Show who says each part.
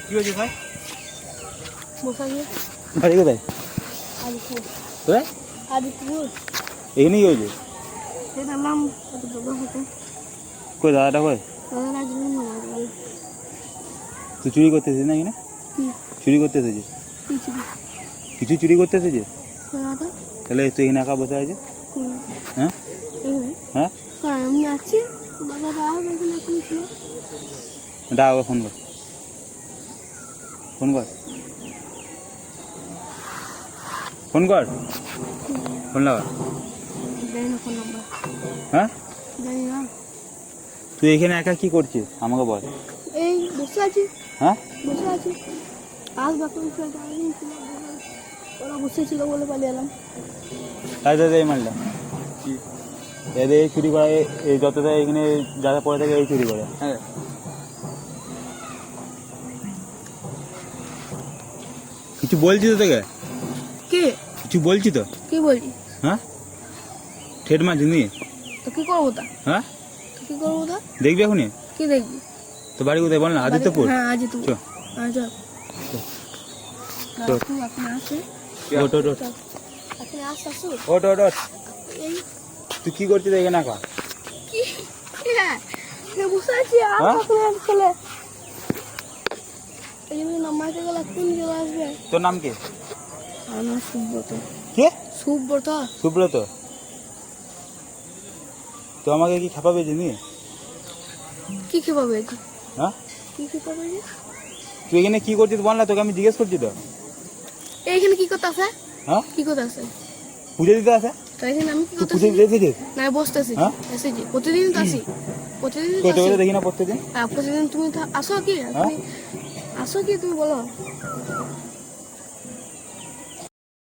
Speaker 1: কি হয়েছে ভাই?
Speaker 2: বসা গিয়ে
Speaker 1: বাড়ি কোথায়?
Speaker 2: আদিপুর
Speaker 1: কোথায়?
Speaker 2: আদিপুর
Speaker 1: এখানে কি হয়েছে?
Speaker 2: সেটা নাম কত বড় হতো
Speaker 1: কই দাদাটা কই?
Speaker 2: দাদা রাজনীতি না
Speaker 1: তুই চুরি করতে এসেছিস না এখানে?
Speaker 2: কি
Speaker 1: চুরি করতে এসেছিস?
Speaker 2: কিছু
Speaker 1: কিছু চুরি করতে এসেছিস?
Speaker 2: দাদা
Speaker 1: তাহলে তুই এখানে একা বসে আছে? হ্যাঁ
Speaker 2: এখানে
Speaker 1: হ্যাঁ,
Speaker 2: আমি আছি বাবা রাগ এখানে এখন ছিল
Speaker 1: ডাক ফোন কর, ফোন কর, ফোন কর, ফোন লাগা।
Speaker 2: দেয় না ফোন নাম্বার
Speaker 1: হ্যাঁ,
Speaker 2: জানি না
Speaker 1: তুই এখানে একা কি করছিস আমাকে বল।
Speaker 2: এই বসে আছি
Speaker 1: হ্যাঁ,
Speaker 2: বসে আছি আজ বাপের ছিল ওরা বসেছিল বলে পালিয়ে এলাম
Speaker 1: তাই দাদা এই মালটা এদের এই চুরি করে, এই যতটা এখানে যারা পড়ে থাকে এই চুরি করে। হ্যাঁ, কিছু বলছি তো তোকে?
Speaker 2: কে
Speaker 1: কিছু বলছি তো?
Speaker 2: কি বলছি
Speaker 1: হ্যাঁ, ঠেট মারছি নি?
Speaker 2: তো কি করবো তা
Speaker 1: হ্যাঁ,
Speaker 2: তো কি করবো তা
Speaker 1: দেখবি এখনই?
Speaker 2: কি দেখবি
Speaker 1: তো বাড়ি কোথায় বল না? আদিত্যপুর।
Speaker 2: হ্যাঁ আদিত্যপুর
Speaker 1: চ
Speaker 2: চল
Speaker 1: তো।
Speaker 2: আপনি আসে
Speaker 1: ওট ওট ওট
Speaker 2: আপনি আসুন
Speaker 1: ওট ওট ওট।
Speaker 2: এই
Speaker 1: তুই কি করছিস এখানে একা?
Speaker 2: কি হ্যাঁ বসে আছি আর
Speaker 1: হ্যাঁ?
Speaker 2: আপনার ছেলে এই জন্য নামাইতে গেলে কোন চলে আসবে
Speaker 1: তোর নাম কি?
Speaker 2: আমার সুব্রত
Speaker 1: কে?
Speaker 2: সুব্রত
Speaker 1: সুব্রত। তো আমাকে কি খেপাবে চিনি?
Speaker 2: কি খেপাবে কি
Speaker 1: হ্যাঁ,
Speaker 2: কি খেপাবে যে
Speaker 1: তুই এখানে কি করছিস বল না, তোকে আমি জিজ্ঞেস করছি তো।
Speaker 2: এইখানে কি করতে আছে
Speaker 1: হ্যাঁ,
Speaker 2: কি করতে আছে
Speaker 1: পুজো দিতে আছে?
Speaker 2: তো এখানে আমি কি
Speaker 1: তুই
Speaker 2: করতে
Speaker 1: পুজো দিতে এসেছিস?
Speaker 2: না বসতেছি
Speaker 1: হ্যাঁ?
Speaker 2: এসেছি প্রতিদিন তো আসি প্রতিদিন তো
Speaker 1: কই তোকে
Speaker 2: আসি
Speaker 1: তো দেখি না প্রত্যেকদিন।
Speaker 2: প্রতিদিন তুমি তো আসো কি
Speaker 1: হ্যাঁ?
Speaker 2: আসো কি তুমি বলো